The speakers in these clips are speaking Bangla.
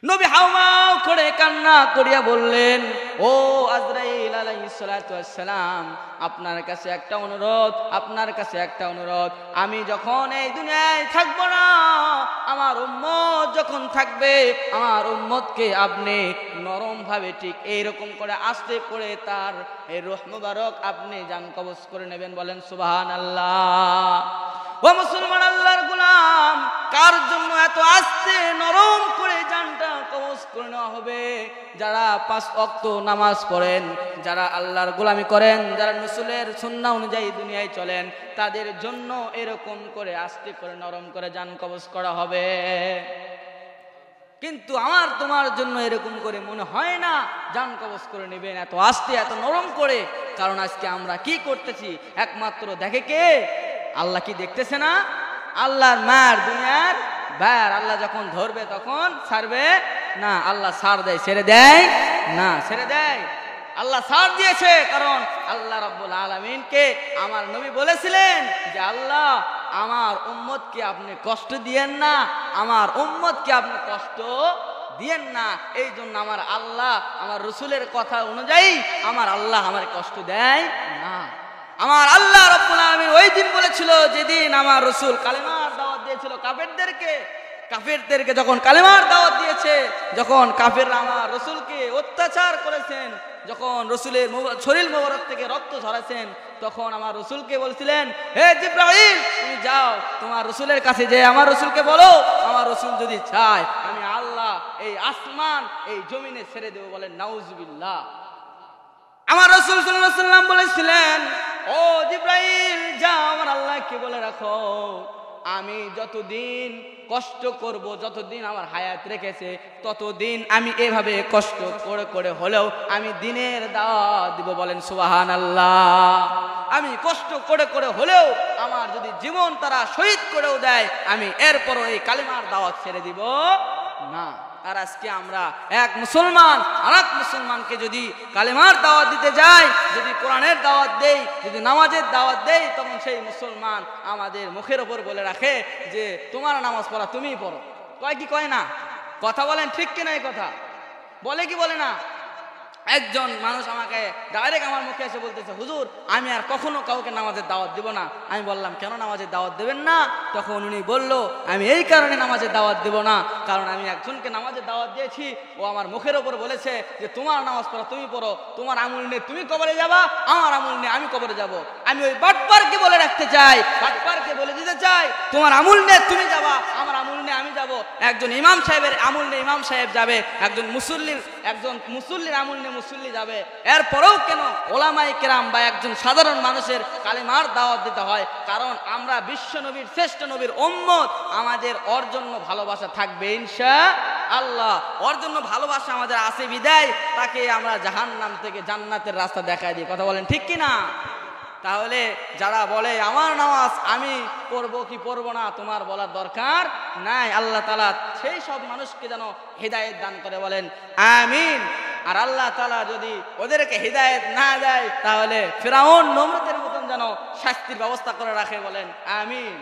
নবী হাওমাও করে কান্না করিয়া বললেন, ও আজরাইল আলাইহিস সালাতু ওয়াস সালাম, আপনার কাছে একটা অনুরোধ, আপনার কাছে একটা অনুরোধ। আমি যখন এই দুনিয়ায় থাকবো না, আমার উম্মত যখন থাকবে, আমার উম্মতকে আপনি নরম ভাবে ঠিক এইরকম করে আস্তে করে তার এই রূহ মুবারক আপনি জান কবজ করে নেবেন। বলেন সুবহানাল্লাহ। ও মুসলমান আল্লাহর গোলাম, কার জন্য এত আস্তে নরম করে জানটা কবজ করে নেওয়া হবে? যারা 5 ওয়াক্ত নামাজ পড়েন, যারা আল্লাহর গোলামি করেন, যারা রাসূলের সুন্নাহ অনুযায়ী দুনিয়ায় চলেন, তাদের জন্য এরকম করে আস্তে করে নরম করে জান কবজ করা হবে। কিন্তু আমার তোমার জন্য এরকম করে মনে হয় না জান কবজ করে নেবেন এত আস্তে এত নরম করে। কারণ আজকে আমরা কি করতেছি একমাত্র দেখে কে? আল্লাহ কি দেখতেছে না? আল্লাহর মার দুনিয়ার ভার আল্লাহ যখন ধরবে তখন ছাড়বে না। আল্লাহ ছাড় দেয়, ছেড়ে দেয় না, ছেড়ে দেয়। আল্লাহ ছাড় দিয়েছে, কারণ আল্লাহ রাব্বুল আলামিনকে আমার নবী বলেছিলেন যে আল্লাহ আমার উম্মতকে আপনি কষ্ট দিয়েন না, আমার উম্মতকে আপনি কষ্ট দিয়েন না। এই জন্য আমার আল্লাহ আমার রাসূলের কথা অনুযায়ী আমার আল্লাহ আমার কষ্ট দেয় না। আমার আল্লাহ রাব্বুল আলামিন ওই দিন বলেছিল, যেদিন আমার রাসূল কালেমার দাওয়াত দিয়েছিল কাফেরদেরকে যখন কালেমার দাওয়াত দিয়েছে, যখন কাফেররা আমার রাসূলকে অত্যাচার করেছেন, যখন রাসূলের শরীর মোবারক থেকে রক্ত ঝরাছেন, তখন আমার রাসূলকে বলছিলেন, হে জিবরাইল তুমি যাও তোমার রাসূলের কাছে, যে আমার রাসূলকে বলো আমার রাসূল যদি চায় আমি আল্লাহ এই আসমান এই জমিনে ছেড়ে দেব। বলেন নাউজুবিল্লাহ। আমার রাসূল সাল্লাল্লাহু আলাইহি ওয়াসাল্লাম বলেছিলেন, ও জিবরাইল যাও আমার আল্লাহকে বলে রাখো আমি যতদিন কষ্ট করব, যতদিন আমার হায়াত রেখেছে ততদিন আমি এভাবে কষ্ট করে করে হলেও আমি দ্বীনের দাওয়াত দিব। বলেন সুবহানাল্লাহ। আমি কষ্ট করে করে হলেও আমার যদি জীবন তারা শহীদ করেও দেয় আমি এরপরও এই কালেমার দাওয়াত ছেড়ে দিব না। আর আজকে আমরা এক মুসলমান আরেক মুসলমানকে যদি কালেমার দাওয়াত দিতে যাই, যদি কোরআনের দাওয়াত দেই, যদি নামাজের দাওয়াত দেই, তখন সেই মুসলমান আমাদের মুখের ওপর বলে রাখে যে তোমার নামাজ পড়া তুমিই পড়ো। কয় কি কয় না? কথা বলেন ঠিক কিনা? এই কথা বলে কি বলে না? একজন মানুষ আমাকে ডাইরেক্ট আমার মুখে এসে বলতেছে, হুজুর আমি আর কখনো কাউকে নামাজের দাওয়াত দেব না। আমি বললাম কেন নামাজের দাওয়াত দেবেন না? তখন উনি বলল, আমি এই কারণে নামাজের দাওয়াত দেব না, কারণ আমি একজনকে নামাজের দাওয়াত দিয়েছি, ও আমার মুখের ওপর বলেছে যে তোমার নামাজ পড়া তুমি পড়ো, তোমার আমল নিয়ে তুমি কবরে যাবা, আমার আমল নিয়ে আমি কবরে যাব। আমি ওই বাটপারকে বলে রাখতে চাই, বাটপারকে বলে দিতে চাই তোমার আমল নিয়ে তুমি যাবা, আমার আমল নিয়ে আমি যাব। একজন ইমাম সাহেবের আমল নিয়ে ইমাম সাহেব যাবে, একজন মুসল্লির আমল নিয়ে মুসল্লি যাবে। এরপরেও কেন ওলামায়ে কেরাম বা একজন সাধারণ মানুষের কালেমার দাওয়াত দিতে হয়? কারণ আমরা বিশ্ব নবীর শ্রেষ্ঠ নবীর উম্মত, আমাদের ওর জন্য ভালোবাসা থাকবে ইনশাআল্লাহ। ওর জন্য ভালোবাসা আমাদের আছে বিদায় তাকে আমরা জাহান্নাম থেকে জান্নাতের রাস্তা দেখায় দিই। কথা বলেন ঠিক কিনা? তাহলে যারা বলে আমার নামাজ আমি পড়বো কি পড়বো না তোমার বলার দরকার নাই। আল্লাহ তাআলা সেই সব মানুষকে যেন হিদায়াত দান করে। বলেন আমিন। আর আল্লাহ তাআলা যদি ওদেরকে হিদায়াত না দেয় তাহলে ফিরআউন নমরুদের মতন যেন শাস্তির ব্যবস্থা করে রাখে। বলেন আমিন।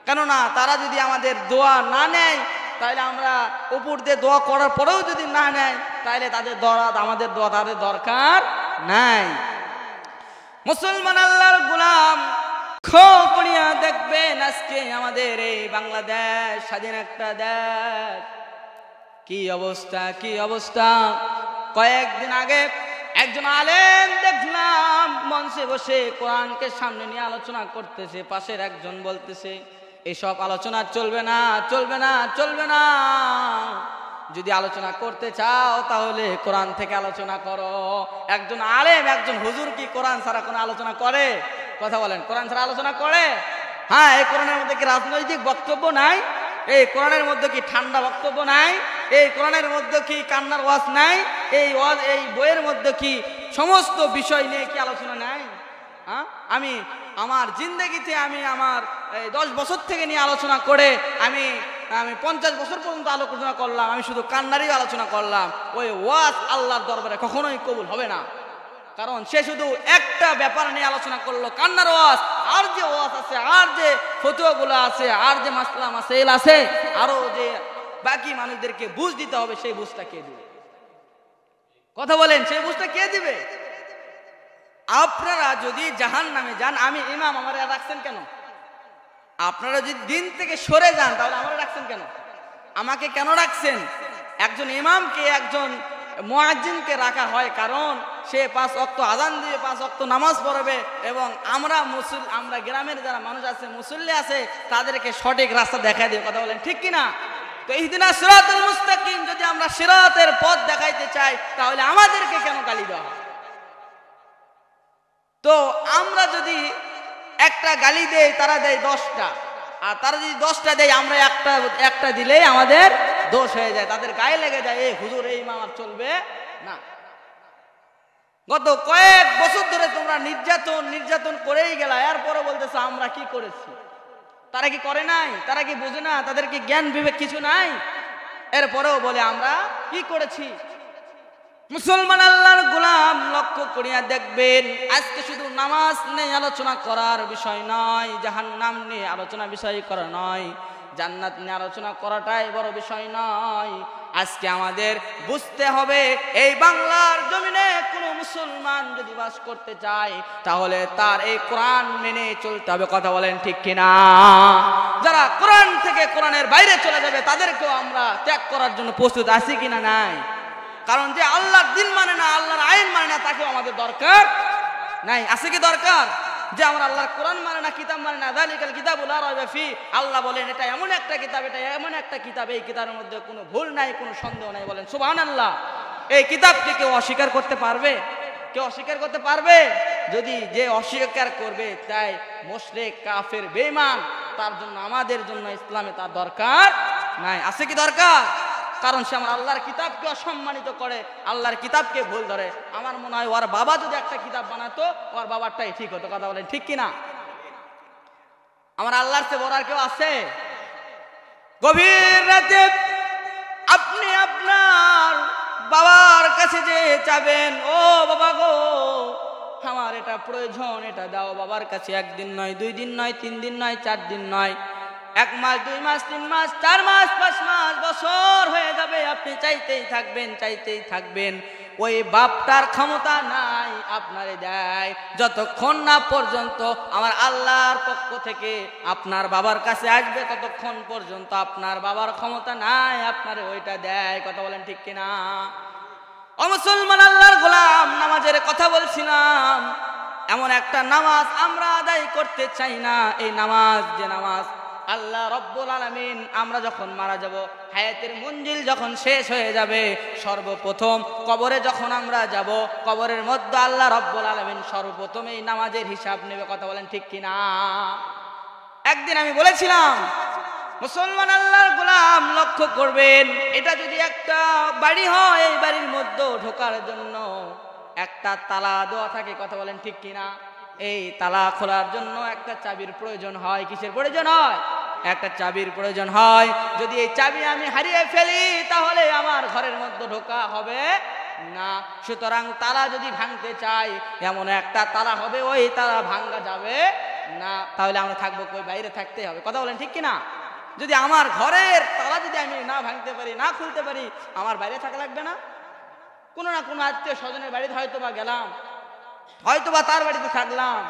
কেননা তারা যদি আমাদের দোয়া না নেয়, তাহলে আমরা উপর দিয়ে দোয়া করার পরেও যদি না নেয়, তাহলে তাদের আমাদের দোয়া তাদের দরকার নাই। মুসলমান আল্লাহর গোলাম, খোঁজ করিয়া দেখবেন আজকে আমাদের এই বাংলাদেশ স্বাধীন একটা দেশ, কি অবস্থা কি অবস্থা। কয়েকদিন আগে একজন আলেম দেখলাম মঞ্চে বসে কোরআনকে সামনে নিয়ে আলোচনা করতেছে, পাশের একজন বলতেছে এসব আলোচনা চলবে না চলবে না চলবে না, যদি আলোচনা করতে চাও তাহলে কোরআন থেকে আলোচনা করো। একজন আলেম একজন হুজুর কি কোরআন ছাড়া কোনো আলোচনা করে? কথা বলেন, কোরআন ছাড়া আলোচনা করে? হ্যাঁ, এই কোরআনের মধ্যে কি রাজনৈতিক বক্তব্য নাই? এই কোরআনের মধ্যে কি ঠান্ডা বক্তব্য নাই? এই কোরআনের মধ্যে কি কান্নার ওয়াজ নাই? এই বইয়ের মধ্যে কি সমস্ত বিষয় নিয়ে কি আলোচনা নাই? হ্যাঁ, আমি আমার জিন্দেগিতে আমি আমার 10 বছর থেকে নিয়ে আলোচনা করে আমি 50 বছর পর্যন্ত আলোচনা করলাম, আমি শুধু কান্নারই আলোচনা করলাম। ওই ওয়াজ আল্লাহর দরবারে কখনোই কবুল হবে না, কারণ সে শুধু একটা ব্যাপার নিয়ে আলোচনা করলো, কান্নার ওয়াজ। আর যে ওয়াজ আছে, আর যে ফতোয়াগুলো আছে, আর যে মাসলা মাসাইল আছে, আরো যে বাকি মানুষদেরকে বুঝ দিতে হবে, সেই বুঝটা কে দিবে? কথা বলেন, সেই বুঝটা কে দিবে? আপনারা যদি জাহান্নামে যান, আমি ইমাম, আমারে রাখছেন কেন? আপনারা যদি দিন থেকে সরে যান, তাহলে আমারে রাখছেন কেন? আমাকে কেন রাখছেন? একজন ইমামকে, একজন মুয়াজ্জিনকে রাখা হয় কারণ সে 5 ওয়াক্ত আযান দিবে, 5 ওয়াক্ত নামাজ পড়বে, এবং আমরা গ্রামের যারা মানুষ আছে, মুসল্লি আছে, তাদেরকে সঠিক রাস্তা দেখায় দিবে। কথা বলেন ঠিক কিনা? তো ইহদিনাস সিরাতাল মুস্তাকিম যদি আমরা সিরাতের পথ দেখাইতে চাই, তাহলে আমাদেরকে কেন গালি দেওয়া হয়? তো আমরা যদি একটা গালি দেই, তারা দেয় 10টা, আর তারা যদি 10টা দেয়, আমরা একটা দিলেই আমাদের দোষ হয়ে যায়, তাদের গায়ে লেগে যায়, এই হুজুর এই ইমাম আর চলবে না। গত কয়েক বছর ধরে তোমরা নির্যাতন করেই গেলা, এরপরে বলতেছে আমরা কি করেছি? তারা কি করে নাই? তারা কি বোঝে না? তাদের কি জ্ঞান বিবেক কিছু নাই? এরপরেও বলে আমরা কি করেছি? মুসলমান আল্লাহর গোলাম, লক্ষ্য করিয়া দেখবেন, আজকে শুধু নামাজ নিয়ে আলোচনা করার বিষয় নয়, জাহান্নাম নিয়ে আলোচনা বিষয় করা নয়, জান্নাত নিয়ে আলোচনা করাটাই বড় বিষয় নয়। আজকে আমাদের বুঝতে হবে, এই বাংলার জমিনে কোনো মুসলমান যদি বাস করতে চায়, তাহলে তার এই কোরআন মেনে চলতে হবে। কথা বলেন ঠিক কিনা? যারা কোরআন থেকে কোরআনের বাইরে চলে যাবে, তাদেরকেও আমরা ত্যাগ করার জন্য প্রস্তুত আছি কিনা? নাই। কারণ যে আল্লাহর দিন মানে না, আল্লাহর আইন মানে না, তাকেও আমাদের দরকার নাই। আছে কি দরকার? যে আমরা আল্লাহর কোরআন মানে না, কিতাব মানে না, যালিকাল কিতাবু লা রাইবা ফি, আল্লাহ বলেন এটা এমন একটা কিতাব, এটা এমন একটা কিতাব, এই কিতাবের মধ্যে কোনো ভুল নাই, কোনো সন্দেহ নাই। বলেন সুবহানাল্লাহ। এই কিতাবকে কেউ অস্বীকার করতে পারবে? কেউ অস্বীকার করতে পারবে? যদি যে অস্বীকার করবে, তাই মুশরিক, কাফের, বেঈমান, তার জন্য আমাদের জন্য ইসলামে তার দরকার নাই। আছে কি দরকার? কারণ সে আমার আল্লাহর কিতাবকে অসম্মানিত করে, আল্লাহর কিতাবকে ভুল ধরে। আমার মনে হয় ওর বাবা যদি একটা কিতাব বানাতো, ওর বাবারটাই ঠিক হতো। কথা বলেন ঠিক কিনা? আমার আল্লাহর চেয়ে বড় আর কেউ আছে? গভীর রাতে আপনি আপনার বাবার কাছে যে চাবেন, ও বাবা গো, আমার এটা প্রয়োজন, এটা দাও। বাবার কাছে 1 দিন নয়, 2 দিন নয়, 3 দিন নয়, 4 দিন নয়, 1 মাস, 2 মাস, 3 মাস, 4 মাস, 5 মাস, বছর হয়ে যাবে, আপনি চাইতেই থাকবেন, চাইতেই থাকবেন। ওই বাপটার ক্ষমতা নাই আপনারে দেয়, যতক্ষণ না পর্যন্ত আমার আল্লাহর পক্ষ থেকে আপনার বাবার কাছে আসবে, ততক্ষণ পর্যন্ত আপনার বাবার ক্ষমতা নাই আপনারে ওইটা দেয়। কথা বলেন ঠিক কিনা? ও মুসলমান আল্লাহর গোলাম, নামাজের কথা বলছিলাম। এমন একটা নামাজ আমরা আদায় করতে চাই না, এই নামাজ যে নামাজ আল্লাহ রব্বুল আলামিন, আমরা যখন মারা যাব, হায়াতের মঞ্জিল যখন শেষ হয়ে যাবে, সর্বপ্রথম কবরে যখন আমরা যাব, কবরের মধ্যে আল্লাহ রব্বুল আলামিন সর্বপ্রথম এই নামাজের হিসাব নেবে। কথা বলেন ঠিক কিনা? একদিন আমি বলেছিলাম, মুসলমান আল্লাহর গোলাম লক্ষ্য করবেন, এটা যদি একটা বাড়ি হয়, এই বাড়ির মধ্যে ঢোকার জন্য একটা তালা দেওয়া থাকে। কথা বলেন ঠিক কিনা? এই তালা খোলার জন্য একটা চাবির প্রয়োজন হয়। কিসের প্রয়োজন হয়? একটা চাবির প্রয়োজন হয়। যদি এই চাবি আমি হারিয়ে ফেলি, তাহলে আমার ঘরের মধ্যে ঢোকা হবে না। সুতরাং তালা যদি ভাঙতে চাই, এমন একটা তালা হবে, ওই তালা ভাঙা যাবে না। তাহলে আমরা থাকবো কই? বাইরে থাকতে হবে। কথা বলেন ঠিক কিনা? যদি আমার ঘরের তালা যদি আমি না ভাঙতে পারি, না খুলতে পারি, আমার বাইরে থাকা লাগবে না? কোনো না কোনো আত্মীয় স্বজনের বাড়িতে হয়তো বা গেলাম, হয়তো বা তার বাড়িতে থাকলাম।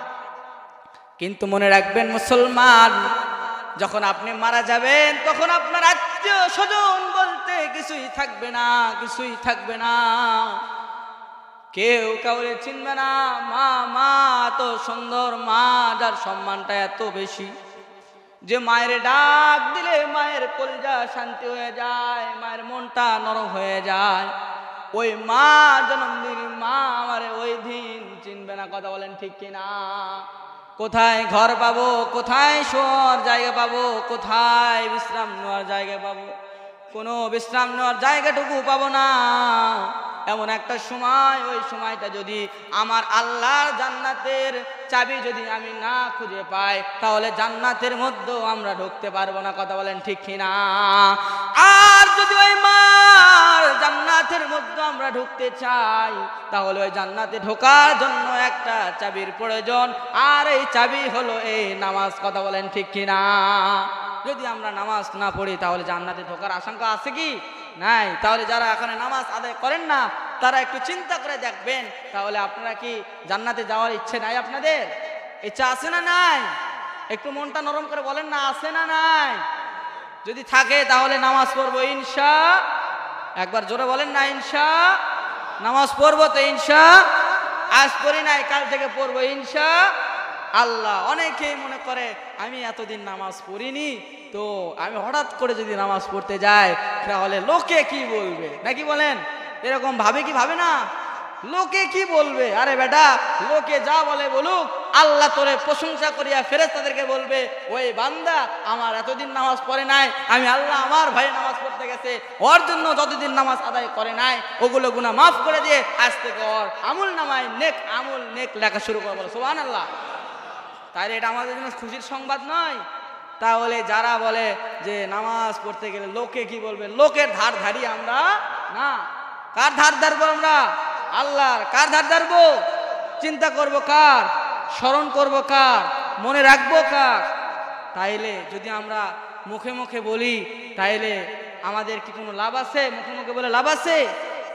কিন্তু মনে রাখবেন মুসলমান, যখন আপনি মারা যাবেন, তখন আপনার আত্মীয় স্বজন বলতে কিছুই থাকবে না, কিছুই থাকবে না। কেউ কাউরে চিনবে না। মা এত সুন্দর, মা যার সম্মানটা এত বেশি, যে মায়ের ডাক দিলে মায়ের কলিজা শান্তি হয়ে যায়, মায়ের মনটা নরম হয়ে যায়। ওই মা, জন্মদিন মা আমারে ওই দিন চিনবে না। কথা বলেন ঠিক কিনা? কোথায় ঘর পাবো, কোথায় শোয়ার জায়গা পাবো, কোথায় বিশ্রাম নেওয়ার জায়গা পাবো? কোনো বিশ্রাম নেওয়ার জায়গাটুকু পাবো না। এমন একটা সময়, ওই সময়টা যদি আমার আল্লাহর জান্নাতের চাবি যদি আমি না খুঁজে পাই, তাহলে জান্নাতের মধ্যেও আমরা ঢুকতে পারবো না। কথা বলেন ঠিক কিনা? আর যদি ওই মার জান্নাতের মধ্যে আমরা ঢুকতে চাই, তাহলে ওই জান্নাতে ঢোকার জন্য একটা চাবির প্রয়োজন, আর এই চাবি হলো এই নামাজ। কথা বলেন ঠিক কিনা? যদি আমরা নামাজ না পড়ি তাহলে জান্নাতে ঢোকার আশঙ্কা আছে কি? নাই। তাহলে যারা এখানে নামাজ আদায় করেন না তারা একটু চিন্তা করে দেখবেন, তাহলে আপনারা কি জান্নাতে যাওয়ার ইচ্ছে নাই? আপনাদের ইচ্ছা আছে না নাই? একটু মনটা নরম করে বলেন না, আছে না নাই? যদি থাকে তাহলে নামাজ পড়বো ইনশা, একবার জোরে বলেন না ইনশা। নামাজ পড়বো তো ইনশা, আজ পড়ি নাই কাল থেকে পড়বো ইনশা আল্লাহ। অনেকেই মনে করে আমি এতদিন নামাজ পড়িনি, তো আমি হঠাৎ করে যদি নামাজ পড়তে যাই তাহলে লোকে কি বলবে, নাকি বলেন? এরকম ভাবে কি ভাবে না? লোকে কি বলবে? আরে বেটা, লোকে যা বলে বলুক, আল্লাহ তোরে প্রশংসা করিয়া ফেরেশতাদেরকে বলবে, ওই বান্দা আমার এতদিন নামাজ পড়ে নাই, আমি আল্লাহ আমার ভাই নামাজ পড়তে গেছে, ওর জন্য যতদিন নামাজ আদায় করে নাই ওগুলো গুনাহ মাফ করে দিয়ে আজ থেকে ওর আমল নামায় নেক আমল নেক লেখা শুরু করে, বলে সুবহানাল্লাহ। তাহলে এটা আমাদের জন্য খুশির সংবাদ নয়? তাহলে যারা বলে যে নামাজ পড়তে গেলে লোকে কি বলবে, লোকের ধার ধারি আমরা না। কার ধার ধারবো আমরা? আল্লাহর। কার ধার ধারবো? চিন্তা করব কার, স্মরণ করব কার, মনে রাখবো কার? তাইলে যদি আমরা মুখে মুখে বলি তাইলে আমাদের কি কোনো লাভ আছে? মুখে মুখে বলে লাভ আছে?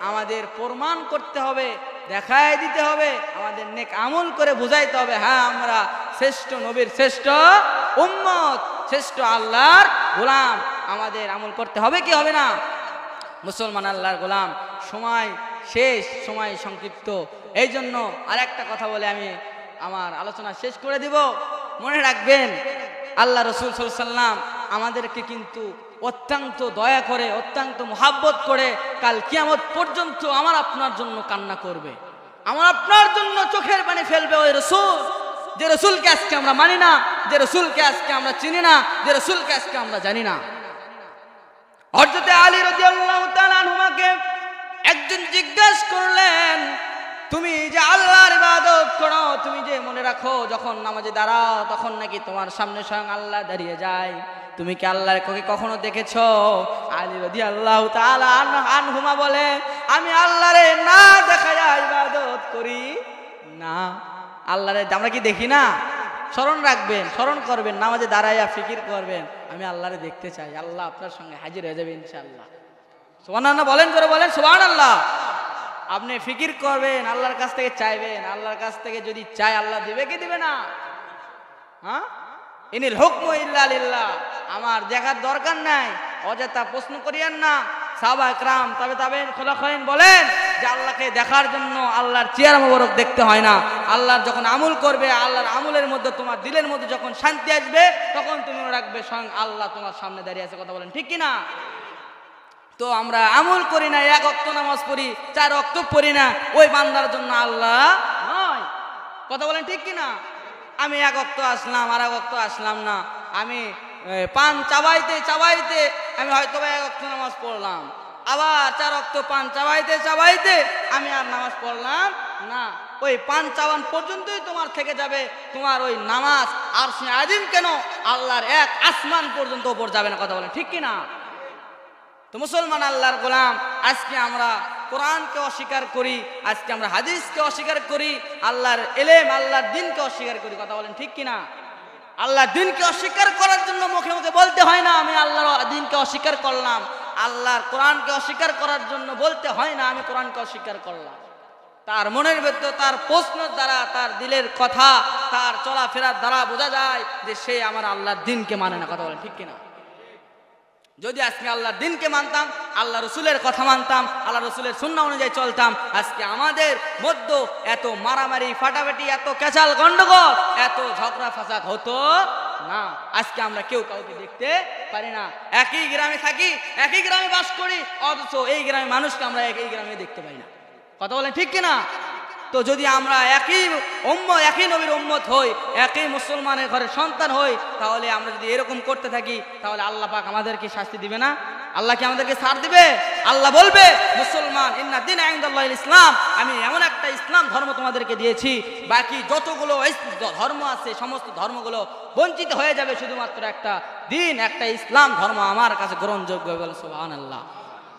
আমাদের প্রমাণ করতে হবে, দেখায় দিতে হবে, আমাদের নেক আমল করে বুঝাইতে হবে, হ্যাঁ আমরা শ্রেষ্ঠ নবীর শ্রেষ্ঠ উম্মত, শ্রেষ্ঠ আল্লাহর গোলাম। আমাদের আমল করতে হবে কি হবে না? মুসলমান আল্লাহর গোলাম। সময় শেষ, সময় সংক্ষিপ্ত, এই জন্য আরেকটা কথা বলে আমি আমার আলোচনা শেষ করে দিব। মনে রাখবেন, আল্লাহ রসুল সাল্লাল্লাহু আলাইহি ওয়াসাল্লাম আমাদেরকে কিন্তু অত্যন্ত দয়া করে, অত্যন্ত মোহাব্বত করে কাল কিয়ামত পর্যন্ত আমার আপনার জন্য কান্না করবে, আমার আপনার জন্য চোখের পানি ফেলবে। ওই রসুল, যে রসুলকে আজকে আমরা মানি না, যে রসুলকে আজকে আমরা চিনি না, যে রসুলকে আজকে আমরা জানি না। হযরত আলী রাদিয়াল্লাহু তাআলা আনহুকে একজন জিজ্ঞাসা করলেন, তুমি যে আল্লাহর ইবাদত করো, তুমি যে মনে রাখো যখন নামাজে দাঁড়াও তখন নাকি তোমার সামনে স্বয়ং আল্লাহ দাঁড়িয়ে যায়, তুমি কি আল্লাহর কখনো দেখেছো? আলী রাদিয়াল্লাহু তাআলা আনহুমা বলে, আমি আল্লাহরে না দেখায়া ইবাদত করি না। আল্লাহরে আমরা কি দেখি না? স্মরণ রাখবেন, স্মরণ করবেন, নামাজে দাঁড়াইয়া ফিকির করবেন, আমি আল্লাহরে দেখতে চাই, আল্লাহ আপনার সঙ্গে হাজির হয়ে যাবে ইনশাআল্লাহ। সুবহানাল্লাহ বলেন, করে বলেন সুবহানাল্লাহ। আপনি ফিকির করবেন, আল্লাহর কাছ থেকে চাইবেন, আল্লাহর কাছ থেকে যদি চাই আল্লাহ দিবে কি দিবে না? হ্যাঁ, ইনিল হুকমু ইল্লা লিল্লাহ। আমার দেখার দরকার নাই, অযথা প্রশ্ন করিয়েন না। সাহাবা একরাম তাবেঈন খোলাফায়ে বলেন যে আল্লাহকে দেখার জন্য আল্লাহর চেহারা মোবারক দেখতে হয় না, আল্লাহর যখন আমল করবে, আল্লাহর আমলের মধ্যে তোমার দিলের মধ্যে যখন শান্তি আসবে তখন তুমি রাখবে স্বয়ং আল্লাহ তোমার সামনে দাঁড়িয়ে আছে। কথা বলেন ঠিক কিনা? তো আমরা আমল করি না, এক ওয়াক্ত নামাজ পড়ি, 4 ওয়াক্ত পড়ি না, ওই বান্দার জন্য আল্লাহ নয়। কথা বলেন ঠিক কিনা? আমি এক ওয়াক্ত আসলাম, আর এক ওয়াক্ত আসলাম না, আমি পান চাবাইতে চাবাইতে আমি হয়তো 1 ওয়াক্ত নামাজ পড়লাম, আবার 4 ওয়াক্ত পান চাবাইতে চাবাইতে আমি আর নামাজ পড়লাম না, ওই পান চাবান পর্যন্তই তোমার থেকে যাবে, তোমার ওই নামাজ আরশে আজিম কেন আল্লাহর এক আসমান পর্যন্ত উপর যাবে না। কথা বলেন ঠিক কিনা? তো মুসলমান আল্লাহর গোলাম, আজকে আমরা কোরআনকে অস্বীকার করি, আজকে আমরা হাদিসকে অস্বীকার করি, আল্লাহর ইলম আল্লাহর দ্বীনকে অস্বীকার করি। কথা বলেন ঠিক কিনা? আল্লাহর দ্বীনকে অস্বীকার করার জন্য মুখে মুখে বলতে হয় না আমি আল্লাহর দ্বীনকে অস্বীকার করলাম, আল্লাহর কোরআনকে অস্বীকার করার জন্য বলতে হয় না আমি কোরআনকে অস্বীকার করলাম। তার মনের ভেতর, তার প্রশ্নের দ্বারা, তার দিলের কথা, তার চলাফেরার দ্বারা বোঝা যায় যে সে আমার আল্লাহর দ্বীনকে মানে না। কথা বলেন ঠিক কিনা? যদি আজকে আল্লাহর দ্বীনকে মানতাম, আল্লাহ রসুলের কথা মানতাম, আল্লাহ রসুলের সুন্নাহ অনুযায়ী চলতাম, আজকে আমাদের মধ্যে এত মারামারি ফাটাফাটি, এত ক্যাচাল গন্ডগোল, এত ঝগড়া ফাসাদ হতো না। আজকে আমরা কেউ কাউকে দেখতে পারি না, একই গ্রামে থাকি, একই গ্রামে বাস করি, অথচ এই গ্রামে মানুষকে আমরা একই গ্রামে দেখতে পাই না। কথা বলেন ঠিক কিনা? তো যদি আমরা একই নবীর উম্মত হই, একই মুসলমানের ঘরের সন্তান হই, তাহলে আমরা যদি এরকম করতে থাকি তাহলে আল্লাহ পাক আমাদেরকে শাস্তি দিবে না? আল্লাহ কি আমাদেরকে ছাড় দিবে? আল্লাহ বলবে, মুসলমান ইন্না দীন ইনদাল্লাহিল ইসলাম, আমি এমন একটা ইসলাম ধর্ম তোমাদেরকে দিয়েছি, বাকি যতগুলো ধর্ম আছে সমস্ত ধর্মগুলো বঞ্চিত হয়ে যাবে, শুধুমাত্র একটা দিন, একটা ইসলাম ধর্ম আমার কাছে গ্রহণযোগ্য। বলে সুবহানাল্লাহ।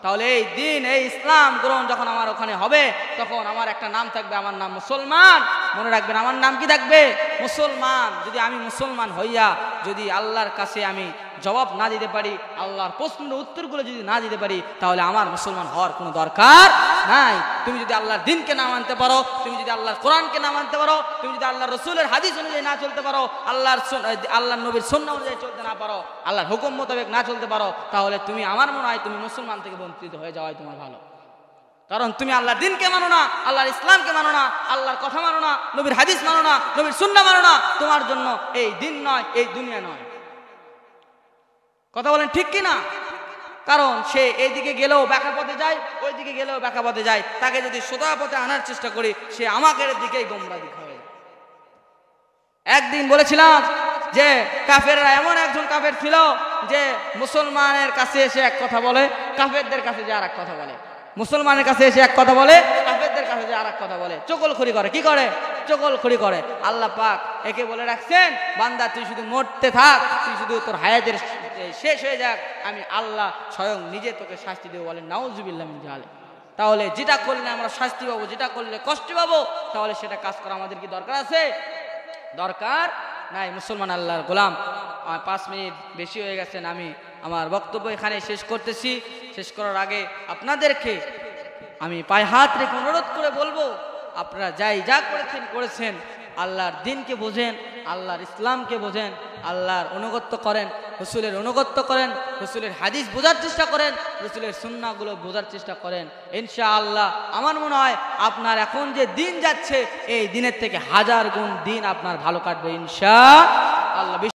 তাহলে এই দিন, এই ইসলাম গ্রহণ যখন আমার ওখানে হবে তখন আমার একটা নাম থাকবে, আমার নাম মুসলমান। মনে রাখবেন, আমার নাম কি থাকবে? মুসলমান। যদি আমি মুসলমান হইয়া যদি আল্লাহর কাছে আমি জবাব না দিতে পারি, আল্লাহর প্রশ্নের উত্তরগুলো যদি না দিতে পারি, তাহলে আমার মুসলমান হওয়ার কোনো দরকার নাই। তুমি যদি আল্লাহর দিনকে না মানতে পারো, তুমি যদি আল্লাহর কোরআনকে না মানতে পারো, তুমি যদি আল্লাহর রসুলের হাদিস অনুযায়ী না চলতে পারো, আল্লাহর নবীর সুন্নাহ অনুযায়ী চলতে না পারো, আল্লাহর হুকুম মোতাবেক না চলতে পারো, তাহলে তুমি, আমার মনে হয় তুমি মুসলমান থেকে বঞ্চিত হয়ে যাওয়াই তোমার ভালো। কারণ তুমি আল্লাহর দিনকে মানো না, আল্লাহর ইসলামকে মানো না, আল্লাহর কথা মানো না, নবীর হাদিস মানো না, নবীর সুন্নাহ মানো না, তোমার জন্য এই দিন নয়, এই দুনিয়া নয়। কথা বলেন ঠিক কি না? কারণ সে এইদিকে গেলেও ব্যাকা পথে যায়, ওইদিকে গেলেও ব্যাকা পথে যায়। তাকে যদি সোজা পথে আনার চেষ্টা করি, সে আমাদের দিকেই গোমরা দিক হয়ে যায়। একদিন বলেছিলাম যে কাফেররা, এমন একজন কাফের ছিল যে মুসলমানের কাছে এসে এক কথা বলে, কাফেরদের কাছে যে আর এক কথা বলে। মুসলমানের কাছে এসে এক কথা বলে, কাফেরদের কাছে যে আর এক কথা বলে। চকলখড়ি করে। কি করে? চকলখড়ি করে। আল্লাহ পাক একে বলে রাখছেন, বান্দা তুই শুধু মরতে থাক, তুই শুধু তোর হায়াতের শেষ হয়ে যাক, আমি আল্লাহ স্বয়ং নিজে তোকে শাস্তি দেবো। বলেন নাউজুবিল্লাহ মিন যালিক। তাহলে যেটা করলে আমরা শাস্তি পাবো, যেটা করলে কষ্ট পাবো, তাহলে সেটা কাজ করা আমাদের কি দরকার আছে? দরকার নাই। মুসলমান আল্লাহর গোলাম, 5 মিনিট বেশি হয়ে গেছেন, আমি আমার বক্তব্য এখানে শেষ করতেছি। শেষ করার আগে আপনাদেরকে আমি পায়ে হাত রেখে অনুরোধ করে বলবো, আপনারা যা করেছেন আল্লাহর দিনকে বোঝেন, আল্লাহর ইসলামকে বোঝেন, আল্লাহর অনুগত্য করেন, রসুলের অনুগত্য করেন, রসুলের হাদিস বোঝার চেষ্টা করেন, রসুলের সুন্নাহগুলো বোঝার চেষ্টা করেন। ইনশাআল্লাহ আমার মনে হয় আপনার এখন যে দিন যাচ্ছে, এই দিনের থেকে 1000 গুণ দিন আপনার ভালো কাটবে ইনশাআল্লাহ।